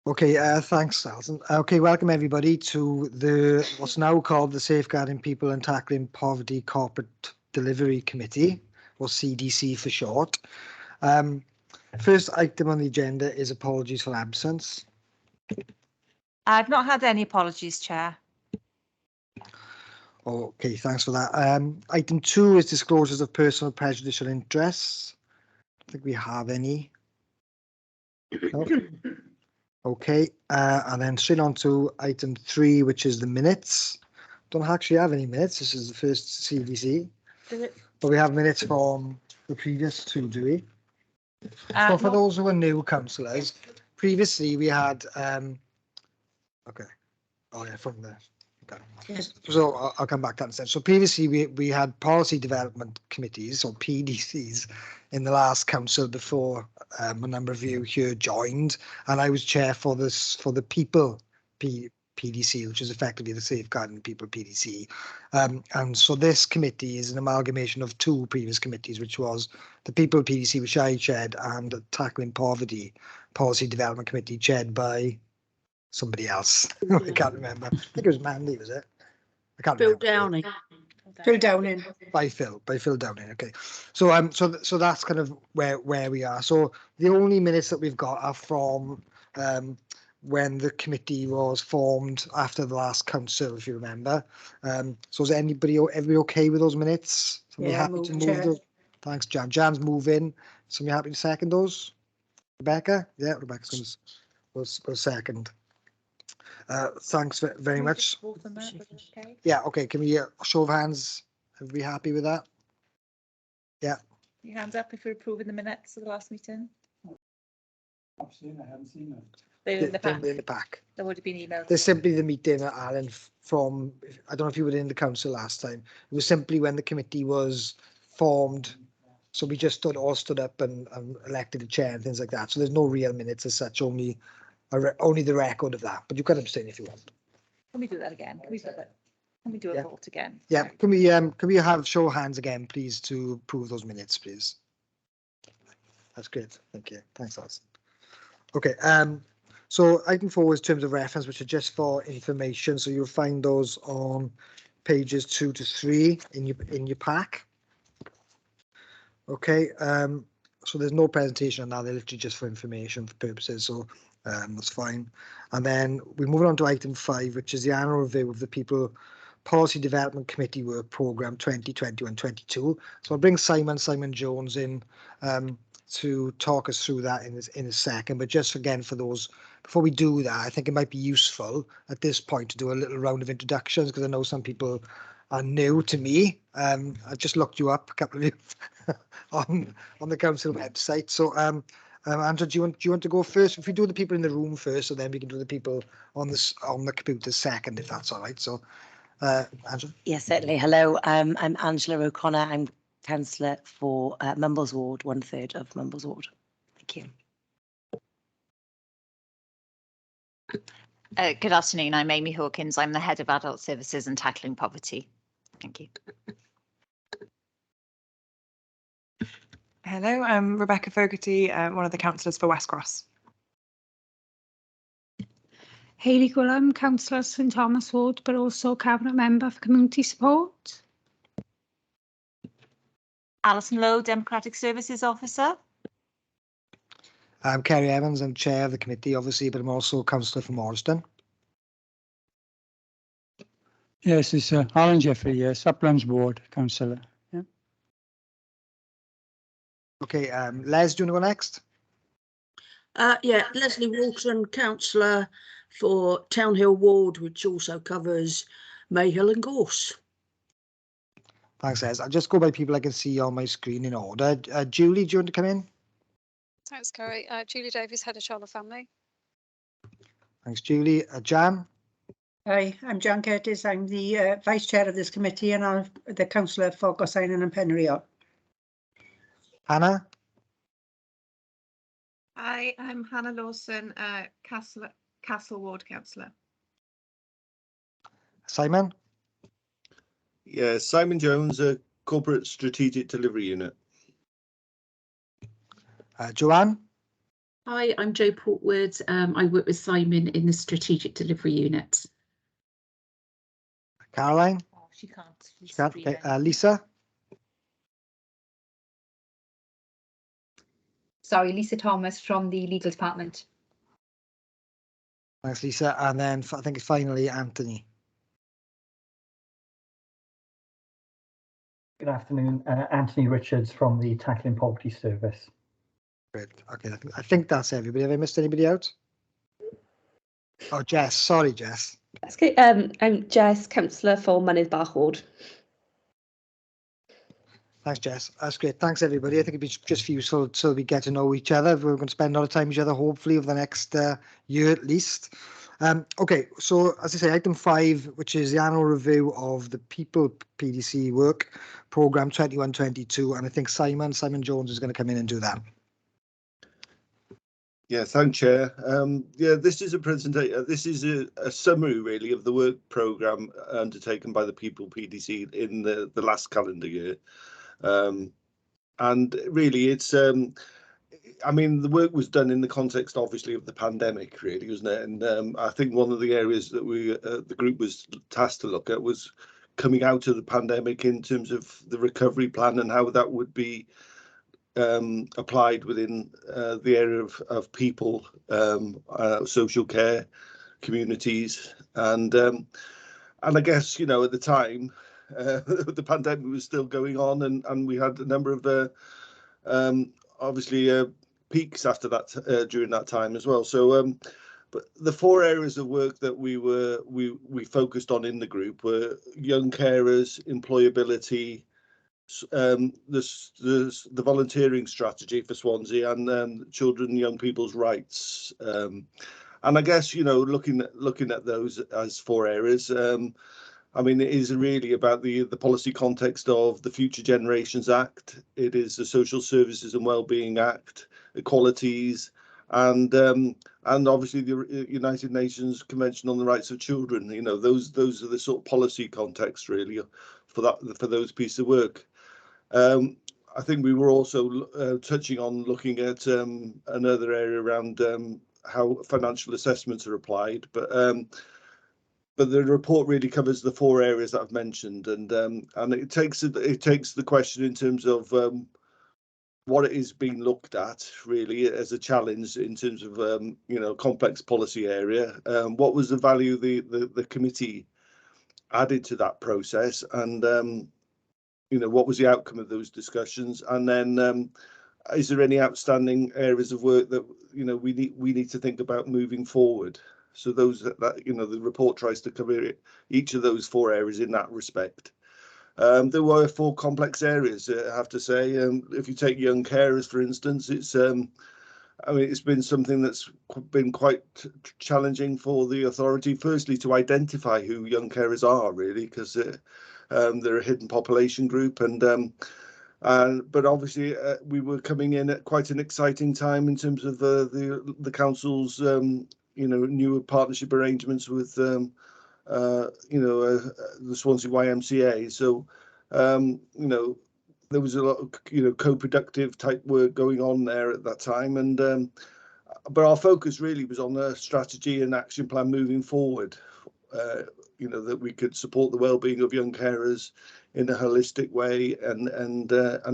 Okay, thanks, Alison. Okay, welcome everybody to what's now called the Safeguarding People and Tackling Poverty Corporate Delivery Committee, or CDC for short. First item on the agenda is apologies for absence. I've not had any apologies, Chair. Okay, thanks for that. Item 2 is disclosures of personal prejudicial interests. I think we have any. No? Okay, and then straight on to item 3, which is the minutes. Don't actually have any minutes. This is the first CDC, but we have minutes from the previous 2, do we? So for those who are new councillors, previously we had okay. Oh yeah, from there. Okay. Yes. So I'll come back to that instead. So previously we had policy development committees, or PDCs, in the last council before a number of you here joined, and I was chair for the people PDC, which is effectively the Safeguarding People PDC. And so this committee is an amalgamation of 2 previous committees, which was the People PDC, which I chaired, and the Tackling Poverty Policy Development Committee, chaired by somebody else. I can't remember. I think it was Mandy, was it? I can't remember. Downing. Phil Downing. By Phil Downing. Okay. So so that's kind of where we are. So the only minutes that we've got are from when the committee was formed after the last council, if you remember. So is everybody okay with those minutes? Somebody happy to move those? Thanks, Jan. Jan's moving. Somebody happy to second those? Rebecca? Yeah, Rebecca's will second. Thanks very much. Yeah, okay. Can we show of hands? Everybody happy with that? Yeah. Your hands up if you're approving the minutes of the last meeting. I've seen it, I haven't seen it. They're in the pack. In the pack. They would have been emailed. There's simply the meeting, Alan, from, I don't know if you were in the council last time. It was simply when the committee was formed. So we just all stood up and elected a chair and things like that. So there's no real minutes as such, only the record of that. But you can abstain if you want. Can we do that again? Can we do a vote again? Yeah. Can we have show of hands again, please, to approve those minutes, please? That's great. Thank you. Thanks, Alison. Okay. So item 4 is terms of reference, which are just for information. So you'll find those on pages 2 to 3 in your pack. Okay. So there's no presentation on that. They're literally just for information purposes. So that's fine. And then we move on to item 5, which is the annual review of the People Policy Development Committee Work Programme 2021-22. So I'll bring Simon Jones in to talk us through that in a second. But just again, for those, before we do that, I think it might be useful at this point to do a little round of introductions, because I know some people are new to me. I just looked you up, a couple of you, on the council website. So Andrew, do you want to go first? If we do the people in the room first, and then we can do the people on the computer second, if that's all right. So Angela. Yes, certainly. Hello, I'm Angela O'Connor. I'm councillor for Mumbles Ward, 1/3 of Mumbles Ward. Thank you. Good afternoon. I'm Amy Hawkins. I'm the head of Adult Services and Tackling Poverty. Thank you. Hello, I'm Rebecca Fogarty, one of the councillors for West Cross. Hayley Gwilym, councillor St Thomas Ward, but also cabinet member for community support. Alison Lowe, Democratic Services Officer. I'm Kerry Evans. I'm chair of the committee, obviously, but I'm also councillor for Morriston. Yes, it's Alan Jeffrey, yes, Uplands Ward councillor. Yeah. Okay, Les, do you want to go next? Yeah, Leslie Walton, councillor for Townhill Ward, which also covers Mayhill and Gorse. Thanks, Les. I'll just go by people I can see on my screen in order. Julie, do you want to come in? Thanks, Kerry. Julie Davies, head of Charlotte Family. Thanks, Julie. Jan? Hi, I'm Jan Curtis. I'm the vice chair of this committee, and I'm the councillor for Gorseinon and Penrheo. Hannah? Hi, I'm Hannah Lawson, Castle Ward councillor. Simon? Yeah, Simon Jones, a corporate strategic delivery unit. Joanne? Hi, I'm Jo Portwood. I work with Simon in the Strategic Delivery Unit. Caroline? Oh, she can't. She can't. Okay. Lisa? Sorry, Lisa Thomas from the Legal Department. Thanks, Lisa. And then I think finally Anthony. Good afternoon, Anthony Richards from the Tackling Poverty Service. Great. Okay, I think that's everybody. Have I missed anybody out? Oh, Jess. Sorry, Jess. That's good. I'm Jess, councillor for Mynydd Bach Ward. Thanks, Jess. That's great. Thanks, everybody. I think it'd be just useful so we get to know each other. We're going to spend a lot of time with each other, hopefully, over the next year at least. Okay, so as I say, item 5, which is the annual review of the People PDC work programme 21-22, and I think Simon Jones is going to come in and do that. Yeah, thank Chair. Yeah, this is a presentation. This is a summary, really, of the work programme undertaken by the People PDC in the last calendar year. And really, it's I mean, the work was done in the context, obviously, of the pandemic, really, wasn't it? And I think one of the areas that the group was tasked to look at was coming out of the pandemic in terms of the recovery plan and how that would be applied within the area of people, social care, communities, and I guess, you know, at the time the pandemic was still going on, and we had a number of obviously peaks after that during that time as well. So but the 4 areas of work that we focused on in the group were young carers, employability, the volunteering strategy for Swansea, and children and young people's rights. And I guess, you know, looking at those as 4 areas, I mean, it is really about the policy context of the Future Generations Act. It is the Social Services and Wellbeing Act, equalities, and obviously the United Nations Convention on the Rights of Children. You know, those are the sort of policy context really for those pieces of work. I think we were also touching on looking at another area around how financial assessments are applied, but the report really covers the 4 areas that I've mentioned, and it takes the question in terms of what it is being looked at really as a challenge in terms of you know, complex policy area. What was the value the committee added to that process, and you know, what was the outcome of those discussions, and then is there any outstanding areas of work that, you know, we need to think about moving forward? So those that you know, the report tries to cover each of those 4 areas in that respect. There were 4 complex areas, I have to say. If you take young carers, for instance, it's I mean, it's been something that's been quite challenging for the authority, firstly, to identify who young carers are, really, because they're a hidden population group, but obviously we were coming in at quite an exciting time in terms of the council's you know, new partnership arrangements with you know, the Swansea YMCA. So you know, there was a lot of, you know, co-productive type work going on there at that time, and but our focus really was on the strategy and action plan moving forward. You know, that we could support the well-being of young carers in a holistic way, and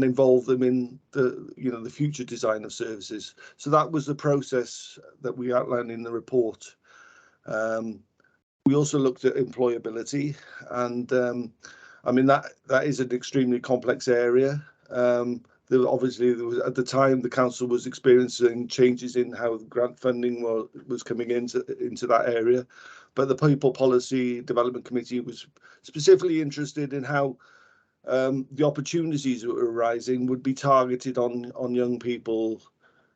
involve them in the, you know, the future design of services. So that was the process that we outlined in the report. We also looked at employability, and I mean, that is an extremely complex area. Obviously, there was, at the time, the council was experiencing changes in how grant funding was coming into that area, but the People Policy Development Committee was specifically interested in how the opportunities that were arising would be targeted on young people,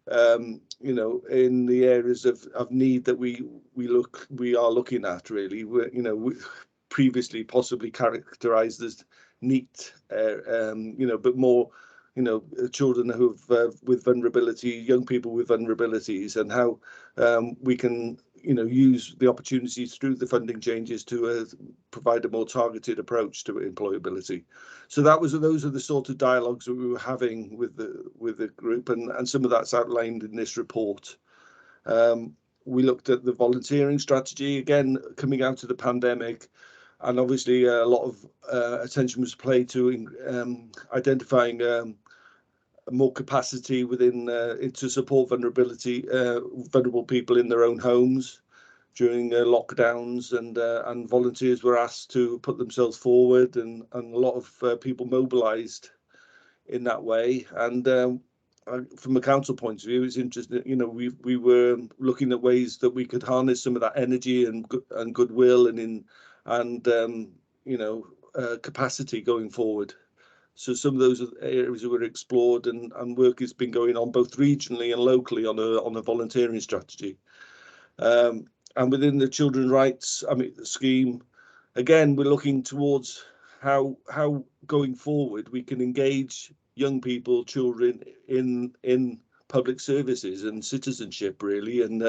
you know, in the areas of need that we are looking at, really. You know, previously possibly characterised as NEAT, you know, but more, you know, children who've with vulnerability, young people with vulnerabilities, and how we can, you know, use the opportunities through the funding changes to provide a more targeted approach to employability. So those are the sort of dialogues that we were having with the group, and some of that's outlined in this report. We looked at the volunteering strategy, again, coming out of the pandemic. And obviously a lot of attention was paid to identifying more capacity within to support vulnerable people in their own homes during lockdowns, and volunteers were asked to put themselves forward, and a lot of people mobilised in that way. And from a council point of view, it's interesting. You know, we were looking at ways that we could harness some of that energy and goodwill and capacity going forward. So some of those areas were explored, and work has been going on both regionally and locally on a volunteering strategy. And within the children's rights scheme, again, we're looking towards how going forward we can engage young people, children in public services and citizenship, really, and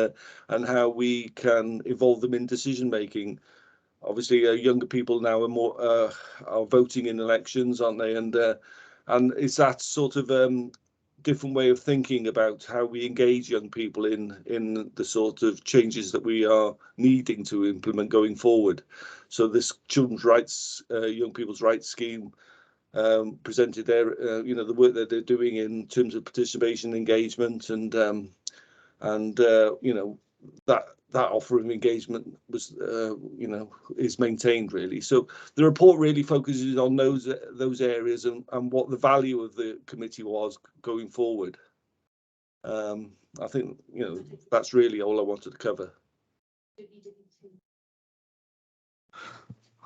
how we can involve them in decision making. Obviously, younger people now are voting in elections, aren't they? And it's that sort of different way of thinking about how we engage young people in the sort of changes that we are needing to implement going forward. So this children's rights, young people's rights scheme presented their, the work that they're doing in terms of participation, engagement, and that offer of engagement was, is maintained, really. So the report really focuses on those areas and what the value of the committee was going forward. I think, that's really all I wanted to cover.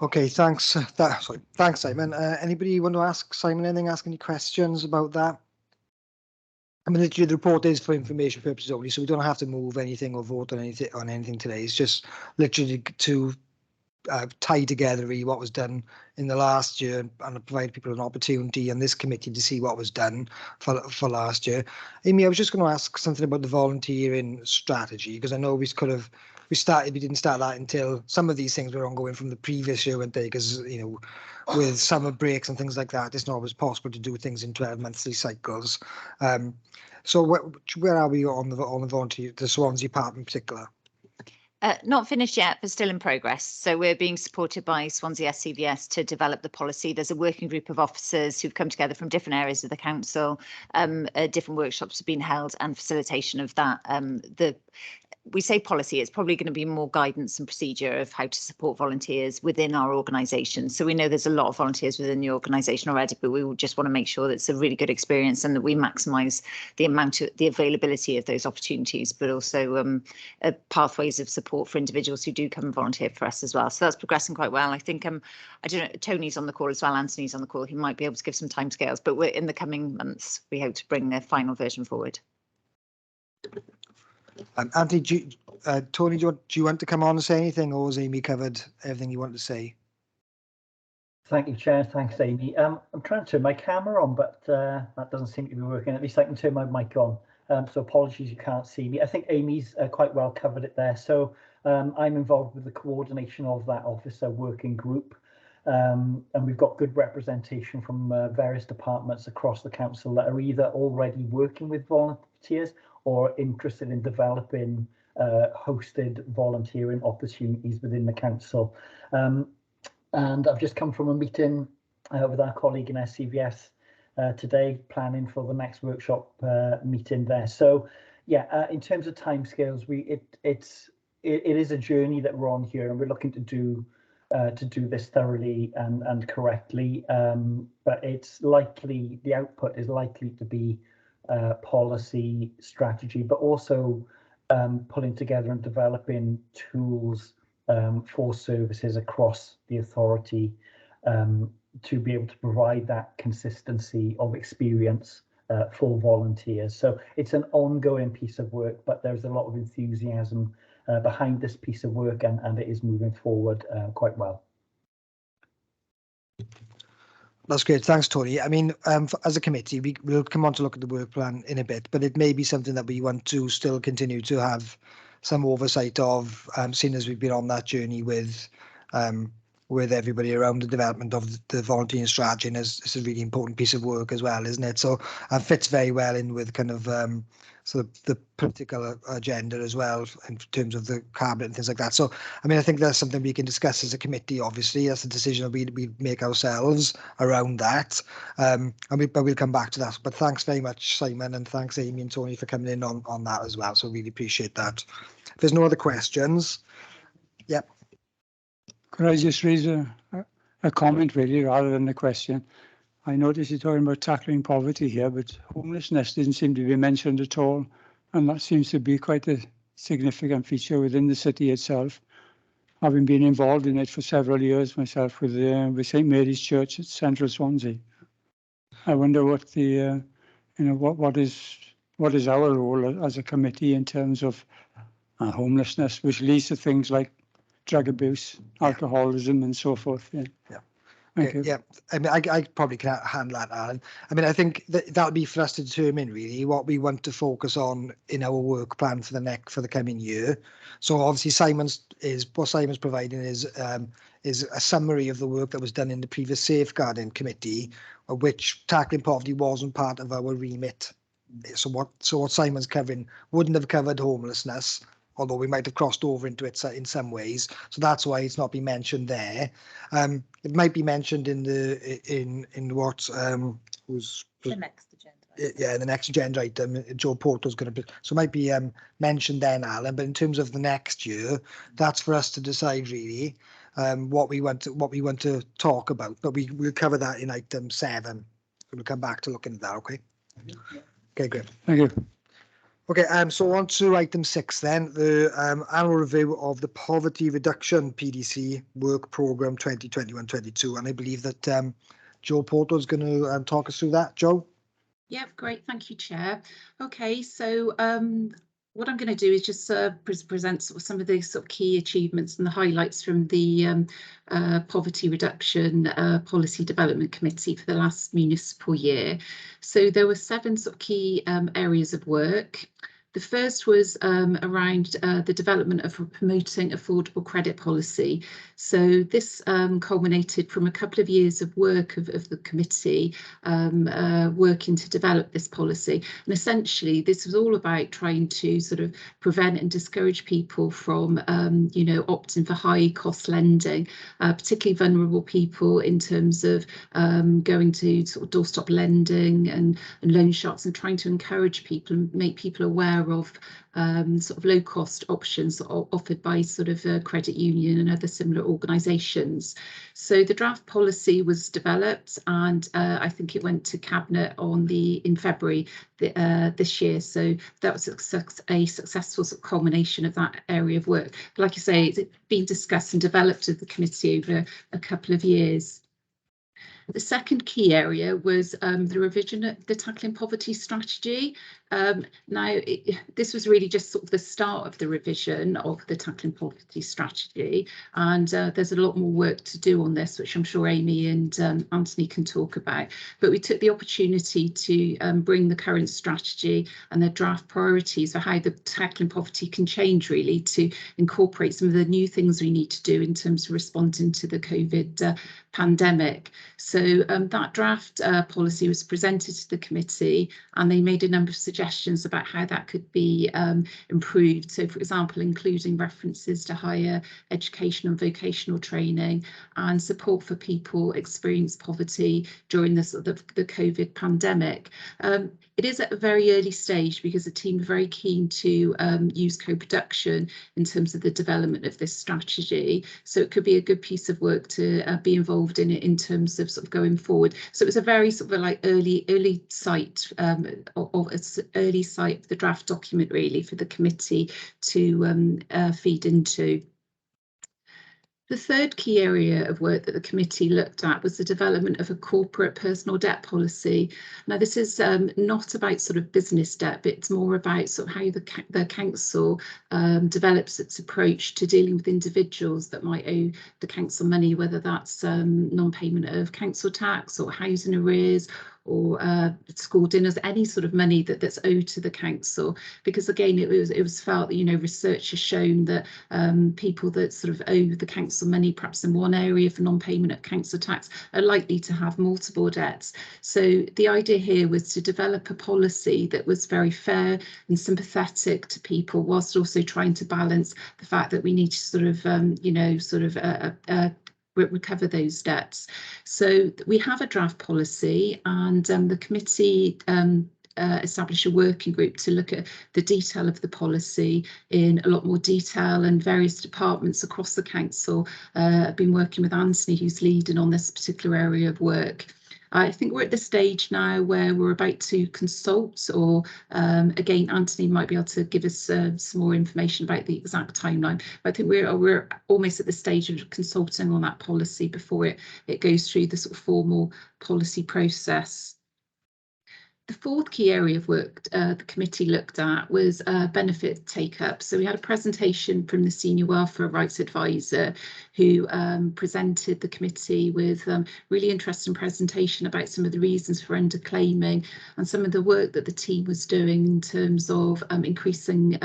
Okay, thanks. Thanks, Simon. Anybody want to ask Simon anything? Ask any questions about that? I mean, literally, the report is for information purposes only, so we don't have to move anything or vote on anything today. It's just literally to tie together really what was done in the last year and provide people an opportunity in this committee to see what was done for last year. Amy, I was just going to ask something about the volunteering strategy, because I know we didn't start that until some of these things were ongoing from the previous year, weren't they? Because with summer breaks and things like that, it's not always possible to do things in 12-monthly cycles. So where are we on the volunteer, the Swansea part in particular? Not finished yet, but still in progress. So we're being supported by Swansea SCVS to develop the policy. There's a working group of officers who've come together from different areas of the council. Different workshops have been held and facilitation of that. We say policy, it's probably going to be more guidance and procedure of how to support volunteers within our organisation. So we know there's a lot of volunteers within the organisation already, but we just want to make sure that it's a really good experience and that we maximise the availability of those opportunities, but also pathways of support for individuals who do come and volunteer for us as well. So that's progressing quite well. I think, I don't know, Tony's on the call as well, Anthony's on the call. He might be able to give some timescales, but we're in the coming months, we hope to bring the final version forward. Anthony, Tony, do you want to come on and say anything, or has Amy covered everything you want to say? Thank you, Chair. Thanks, Amy. I'm trying to turn my camera on, but that doesn't seem to be working. At least I can turn my mic on. So apologies, you can't see me. I think Amy's quite well covered it there. So I'm involved with the coordination of that officer working group. And we've got good representation from various departments across the council that are either already working with volunteers or interested in developing hosted volunteering opportunities within the council. And I've just come from a meeting with our colleague in SCVS today, planning for the next workshop meeting there. So yeah, in terms of timescales, it is a journey that we're on here, and we're looking to do this thoroughly and correctly. But it's likely, the output is likely to be policy, strategy, but also pulling together and developing tools for services across the authority to be able to provide that consistency of experience for volunteers. So it's an ongoing piece of work, but there's a lot of enthusiasm behind this piece of work, and it is moving forward quite well. That's great. Thanks, Tony. I mean, as a committee, we'll come on to look at the work plan in a bit, but it may be something that we want to still continue to have some oversight of, seeing as we've been on that journey with with everybody around the development of the volunteering strategy, and it's a really important piece of work as well, isn't it? So it fits very well in with kind of sort of the political agenda as well in terms of the cabinet and things like that. So I mean, I think that's something we can discuss as a committee. Obviously, that's a decision we make ourselves around that, but we'll come back to that. But thanks very much, Simon, and thanks Amy and Tony for coming in on that as well. So really appreciate that. If there's no other questions, yep. Could I just raise a comment really rather than a question? I noticed you're talking about tackling poverty here, but homelessness didn't seem to be mentioned at all. And that seems to be quite a significant feature within the city itself. Having been involved in it for several years myself with St. Mary's Church at Central Swansea. I wonder what the, what is our role as a committee in terms of homelessness, which leads to things like drug abuse, alcoholism, and so forth. Yeah. Thank you. Yeah, I mean, I probably can handle that, Alan. I mean, I think that'll be for us to determine really what we want to focus on in our work plan for the coming year. So obviously, Simon's providing is a summary of the work that was done in the previous safeguarding committee, of which tackling poverty wasn't part of our remit. So what Simon's covering wouldn't have covered homelessness, although we might have crossed over into it in some ways. So that's why it's not been mentioned there. It might be mentioned in what was The next agenda. Yeah, the next agenda item. Joe Porter's going to be, so it might be mentioned then, Alan. But in terms of the next year, that's for us to decide really what we want to talk about. But we'll cover that in item 7. We'll come back to looking at that. Okay. Okay, great. Thank you. Okay, so on to item 6 then, the annual review of the Poverty Reduction PDC Work Programme 2021-22. And I believe that Joe Porter is going to talk us through that. Joe? Yeah, great. Thank you, Chair. Okay, so what I'm going to do is just present some of the sort of key achievements and the highlights from the Poverty Reduction Policy Development Committee for the last municipal year. So there were 7 sort of key areas of work. The first was around the development of promoting affordable credit policy. So this culminated from a couple of years of work of the committee working to develop this policy. And essentially, this was all about trying to sort of prevent and discourage people from, opting for high cost lending, particularly vulnerable people in terms of going to sort of doorstop lending and loan sharks, and trying to encourage people and make people aware of sort of low cost options offered by sort of a credit union and other similar organisations. So the draft policy was developed, and I think it went to Cabinet in February this year. So that was a successful sort of culmination of that area of work. But like I say, it's been discussed and developed at the committee over a couple of years. The second key area was the revision of the Tackling Poverty Strategy. Now, this was really just sort of the start of the revision of the Tackling Poverty Strategy, and there's a lot more work to do on this, which I'm sure Amy and Anthony can talk about. But we took the opportunity to bring the current strategy and the draft priorities for how the tackling poverty can change, really, to incorporate some of the new things we need to do in terms of responding to the COVID pandemic. So that draft policy was presented to the committee, and they made a number of suggestions about how that could be improved. So, for example, including references to higher education and vocational training and support for people experiencing poverty during the COVID pandemic. It is at a very early stage because the team are very keen to use co-production in terms of the development of this strategy. So it could be a good piece of work to be involved in it in terms of sort of going forward. So it was a very sort of like early sight of the draft document, really, for the committee to feed into. The third key area of work that the committee looked at was the development of a corporate personal debt policy. Now, this is not about sort of business debt, but it's more about sort of how the council develops its approach to dealing with individuals that might owe the council money, whether that's non-payment of council tax or housing arrears school dinners, any sort of money that's owed to the council, because again it was felt that, you know, research has shown that people that sort of owe the council money perhaps in one area for non-payment of council tax are likely to have multiple debts. So the idea here was to develop a policy that was very fair and sympathetic to people, whilst also trying to balance the fact that we need to sort of recover those debts. So we have a draft policy, and the committee establish a working group to look at the detail of the policy in a lot more detail, and various departments across the council have been working with Anthony, who's leading on this particular area of work. I think we're at the stage now where we're about to consult, or again, Anthony might be able to give us some more information about the exact timeline. But I think we're almost at the stage of consulting on that policy before it goes through the sort of formal policy process. The fourth key area of work the committee looked at was benefit take-up. So we had a presentation from the Senior Welfare Rights Advisor, who presented the committee with really interesting presentation about some of the reasons for underclaiming and some of the work that the team was doing in terms of increasing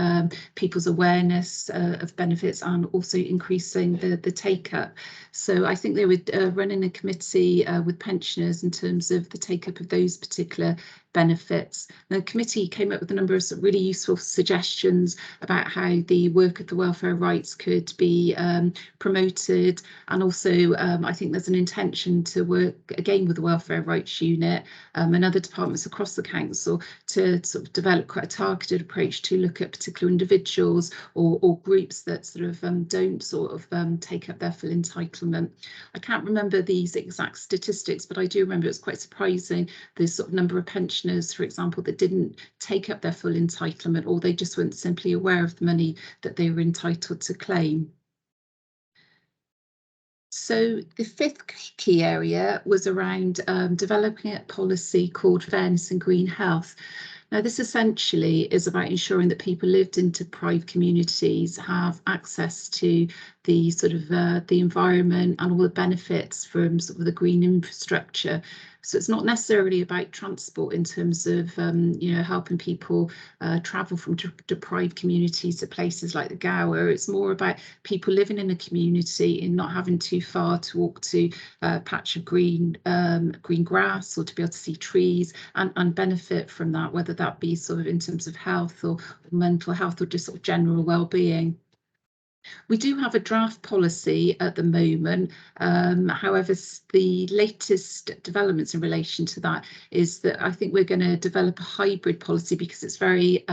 people's awareness of benefits, and also increasing the take-up. So I think they were running a committee with pensioners in terms of the take-up of those particular benefits. The committee came up with a number of really useful suggestions about how the work of the welfare rights could be promoted, and also I think there's an intention to work again with the welfare rights unit and other departments across the council to sort of develop quite a targeted approach to look at particular individuals or groups that sort of don't sort of take up their full entitlement. I can't remember these exact statistics, but I do remember it's quite surprising the sort of number of pensioners, for example, that didn't take up their full entitlement, or they just weren't simply aware of the money that they were entitled to claim. So the fifth key area was around developing a policy called Fairness and Green Health. Now, this essentially is about ensuring that people lived in deprived communities have access to the sort of the environment and all the benefits from sort of the green infrastructure. So it's not necessarily about transport in terms of you know, helping people travel from deprived communities to places like the Gower. It's more about people living in a community and not having too far to walk to a patch of green grass, or to be able to see trees and benefit from that, whether that be sort of in terms of health or mental health, or just sort of general well-being. We do have a draft policy at the moment. However, the latest developments in relation to that is that I think we're going to develop a hybrid policy, because it's very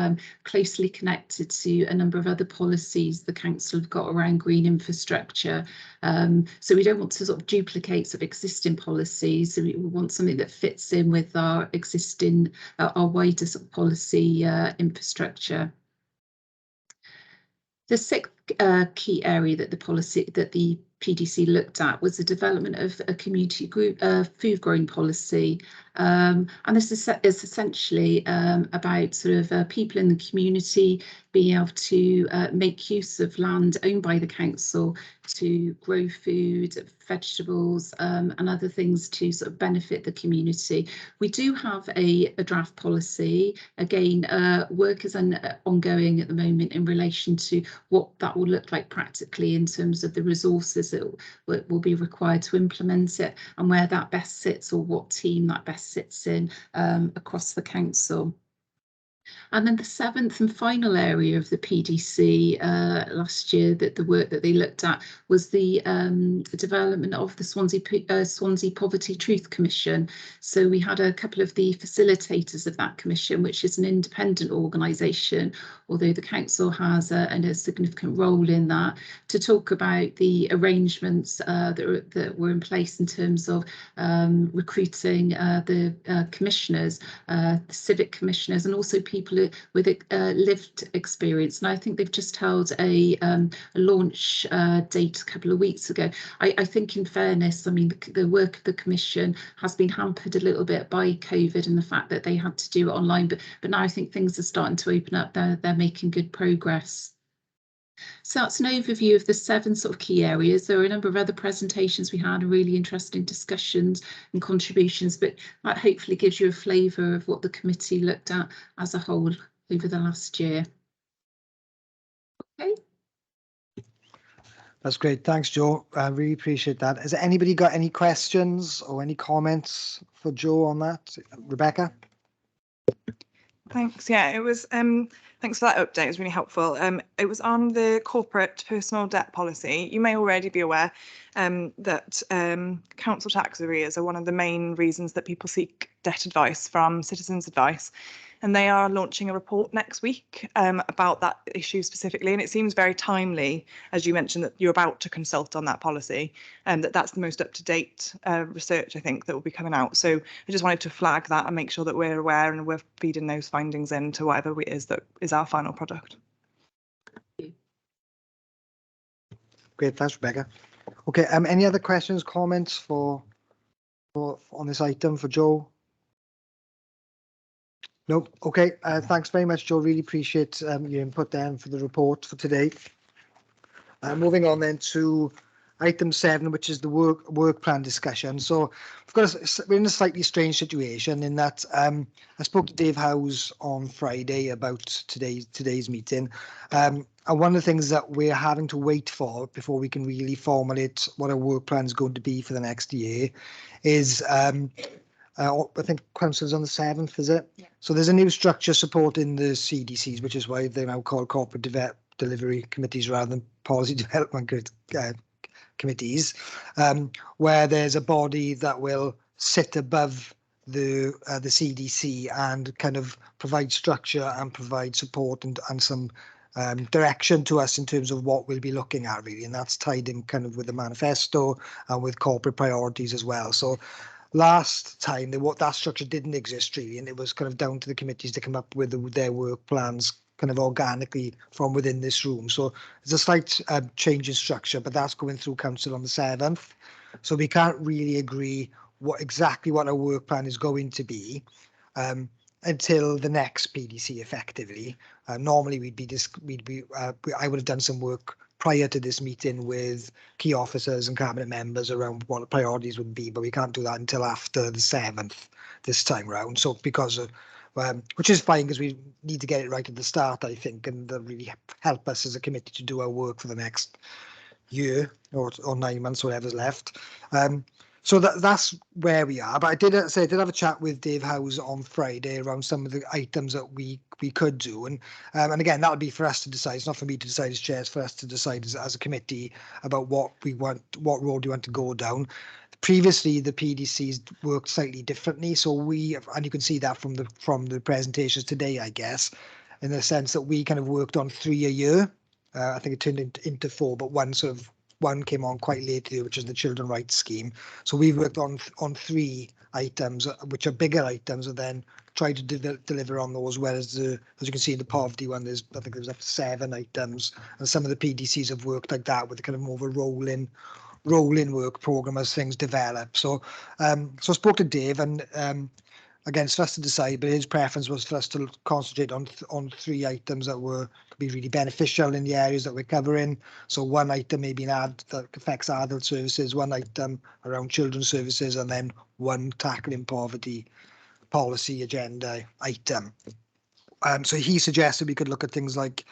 closely connected to a number of other policies the council have got around green infrastructure. So we don't want to sort of duplicate sort of existing policies. So we want something that fits in with our existing, our wider sort of policy infrastructure. The sixth key area that the PDC looked at was the development of a community group food growing policy, and this is essentially about sort of people in the community being able to make use of land owned by the council to grow food, vegetables and other things to sort of benefit the community. We do have a draft policy. Again, work is ongoing at the moment in relation to what that will look like practically in terms of the resources that will be required to implement it, and where that best sits, or what team that best sits in across the council. And then the seventh and final area of the PDC last year, that the work that they looked at, was the development of the Swansea Poverty Truth Commission. So we had a couple of the facilitators of that commission, which is an independent organisation, although the council has a significant role in that, to talk about the arrangements that were in place in terms of recruiting the commissioners, the civic commissioners, and also people with lived experience. And I think they've just held a launch date a couple of weeks ago. I think, in fairness, I mean, the work of the commission has been hampered a little bit by COVID and the fact that they had to do it online, but now I think things are starting to open up. They're making good progress. So that's an overview of the 7 sort of key areas. There are a number of other presentations we had, really interesting discussions and contributions, but that hopefully gives you a flavour of what the committee looked at as a whole over the last year. Okay. That's great. Thanks, Joe. I really appreciate that. Has anybody got any questions or any comments for Joe on that? Rebecca? Thanks. Yeah, it was. Thanks for that update. It was really helpful. It was on the corporate personal debt policy. You may already be aware that council tax arrears are one of the main reasons that people seek debt advice from Citizens Advice. And they are launching a report next week about that issue specifically. And it seems very timely, as you mentioned, that you're about to consult on that policy, and that's the most up-to-date research, I think, that will be coming out. So I just wanted to flag that and make sure that we're aware and we're feeding those findings into whatever it is that is our final product. Great, thanks, Rebecca. Okay, any other questions, comments for on this item for Joe? Nope. Okay. Thanks very much, Joe. Really appreciate your input then for the report for today. Moving on then to item 7, which is the work plan discussion. So we're in a slightly strange situation in that I spoke to Dave Howes on Friday about today's meeting. And one of the things that we're having to wait for before we can really formulate what our work plan is going to be for the next year is I think council's on the 7th, is it? Yeah. So there's a new structure supporting the CDCs, which is why they're now called corporate delivery committees rather than policy development committees, where there's a body that will sit above the CDC and kind of provide structure and provide support and some direction to us in terms of what we'll be looking at, really. And that's tied in kind of with the manifesto and with corporate priorities as well. So last time, that structure didn't exist really, and it was kind of down to the committees to come up with their work plans kind of organically from within this room. So there's a slight change in structure, but that's going through council on the 7th. So we can't really agree exactly what our work plan is going to be until the next PDC effectively. Normally I would have done some work prior to this meeting with key officers and cabinet members around what the priorities would be, but we can't do that until after the 7th this time round. So because of, which is fine because we need to get it right at the start, I think, and really help us as a committee to do our work for the next year or 9 months, whatever's left. So that's where we are. But I did have a chat with Dave Howes on Friday around some of the items that we could do, and again that'll be for us to decide. It's not for me to decide as chair; it's for us to decide as a committee about what road we want to go down. Previously, the PDCs worked slightly differently, so and you can see that from the presentations today, I guess, in the sense that we kind of worked on 3 a year. I think it turned into 4, but one came on quite lately, which is the children rights scheme. So we've worked on 3 items, which are bigger items, and then tried to deliver on those. Whereas as you can see in the poverty one, I think there's up to 7 items, and some of the PDCs have worked like that with kind of more of a rolling work program as things develop. So I spoke to Dave, and again, it's for us to decide, but his preference was for us to concentrate on 3 items that could be really beneficial in the areas that we're covering. So 1 item maybe that affects adult services, 1 item around children's services, and then 1 tackling poverty policy agenda item. So he suggested we could look at things like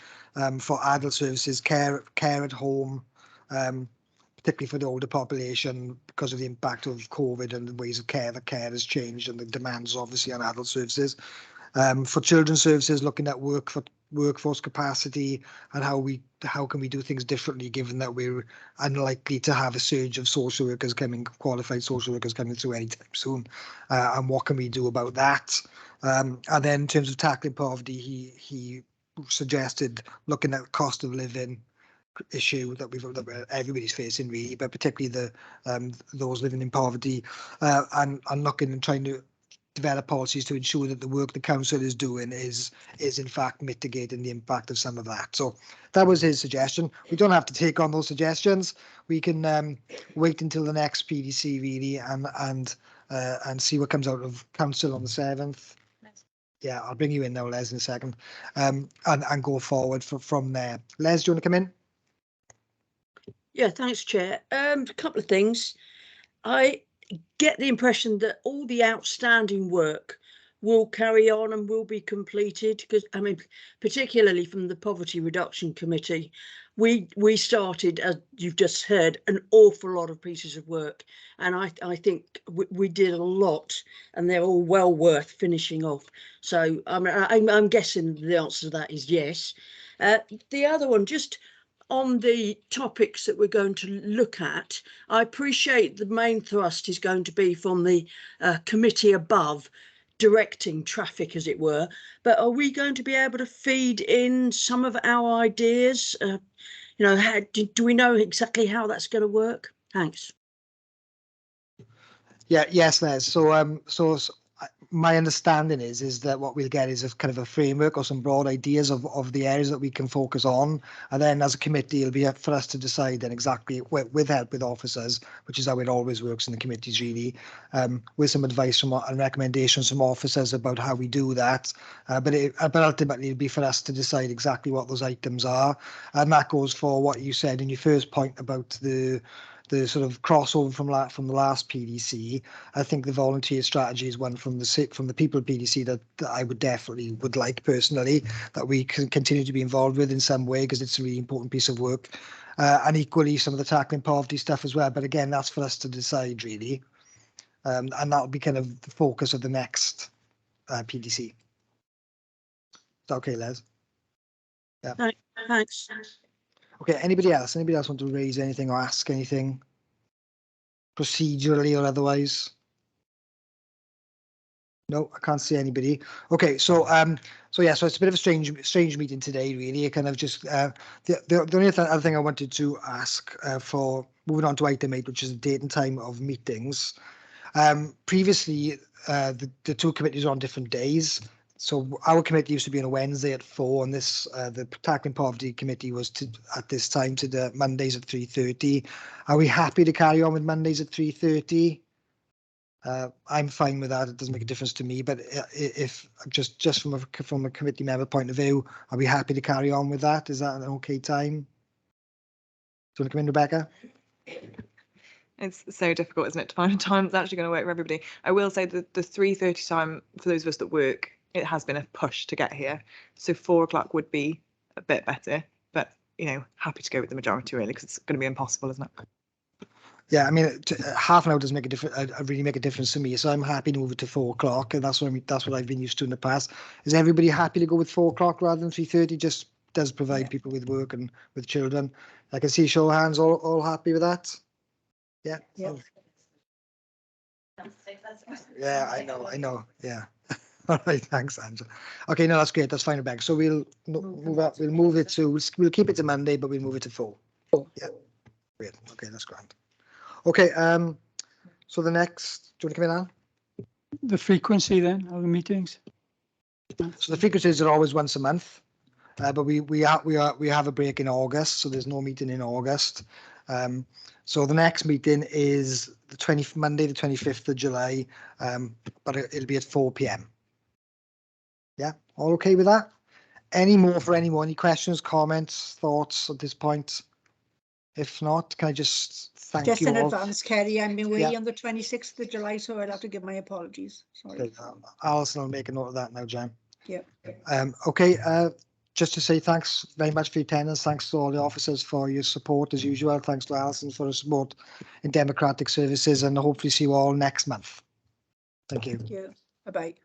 for adult services, care at home, particularly for the older population because of the impact of COVID and the ways of care has changed and the demands obviously on adult services. For children's services, looking at workforce capacity and how can we do things differently given that we're unlikely to have a surge of social workers qualified social workers coming through anytime soon, and what can we do about that? And then in terms of tackling poverty, he suggested looking at cost of living issue that everybody's facing really, but particularly those living in poverty, and looking and trying to develop policies to ensure that the work the council is doing is in fact mitigating the impact of some of that. So that was his suggestion. We don't have to take on those suggestions. We can wait until the next PDC really and see what comes out of council on the 7th. Yeah, I'll bring you in now, Les, in a second, and go forward from there. Les, do you want to come in? Yeah, thanks, Chair. A couple of things. I get the impression that all the outstanding work will carry on and will be completed, because I mean, particularly from the Poverty Reduction Committee, we started, as you've just heard, an awful lot of pieces of work, and I think we did a lot, and they're all well worth finishing off. So I'm guessing the answer to that is yes. The other one, just on the topics that we're going to look at, I appreciate the main thrust is going to be from the committee above, directing traffic, as it were, but are we going to be able to feed in some of our ideas? You know, do we know exactly how that's going to work? Thanks. Yeah, yes, Les. So my understanding is that what we'll get is a kind of a framework or some broad ideas of the areas that we can focus on, and then as a committee, it'll be up for us to decide then exactly with help with officers, which is how it always works in the committees, really, with some advice from and recommendations from officers about how we do that. But ultimately, it'll be for us to decide exactly what those items are, and that goes for what you said in your first point about the sort of crossover from the last PDC. I think the volunteer strategy is one from the people at PDC that I would like personally, that we can continue to be involved with in some way, because it's a really important piece of work, and equally some of the tackling poverty stuff as well. But again, that's for us to decide, really, and that'll be kind of the focus of the next PDC. Is that okay, Les? Yeah. Thanks. Okay, anybody else want to raise anything or ask anything procedurally or otherwise? No, I can't see anybody. Okay, so so it's a bit of a strange meeting today, really. I kind of just the only other thing I wanted to ask for moving on to item 8, which is the date and time of meetings. Previously, the two committees are on different days. So our committee used to be on a Wednesday at 4, and the Tackling Poverty Committee was at this time to the Mondays at 3:30. Are we happy to carry on with Mondays at 3:30? I'm fine with that. It doesn't make a difference to me. But if just from a committee member point of view, are we happy to carry on with that? Is that an okay time? Do you want to come in, Rebecca? It's so difficult, isn't it, to find a time that's actually going to work for everybody. I will say that the 3:30 time, for those of us that work, it has been a push to get here. So 4 o'clock would be a bit better, but, you know, happy to go with the majority, really, because it's going to be impossible, isn't it? Yeah, I mean, half an hour doesn't make a difference. Really make a difference to me. So I'm happy to move it to 4 o'clock, and that's what I've been used to in the past. Is everybody happy to go with 4 o'clock rather than 3:30? Just does provide people with work and with children. I can see show of hands. All happy with that? Yeah. Yeah. Yeah, I know. Yeah. All right, thanks, Angela. Okay, no, that's great. That's fine, Rebecca. So we'll move up. We'll move it to. We'll keep it to Monday, but we'll move it to 4. Yeah. Great. Okay, that's grand. Okay. So the next. Do you want to come in, Al? The frequency then of the meetings? So the frequencies are always once a month, but we have a break in August, so there's no meeting in August. So the next meeting is Monday, the 25th of July, but it'll be at 4 p.m. Yeah, all okay with that? Any more for anyone? Any questions, comments, thoughts at this point? If not, can I just thank Just you in all? advance, Kerry, I'm away Yeah. on the 26th of July, so I'll have to give my apologies. Sorry. Okay, Alison will make a note of that now, Jan. Yeah. Okay, just to say thanks very much for your attendance. Thanks to all the officers for your support as usual. Thanks to Alison for her support in democratic services, and hopefully see you all next month. Thank you. Thank you. Bye-bye.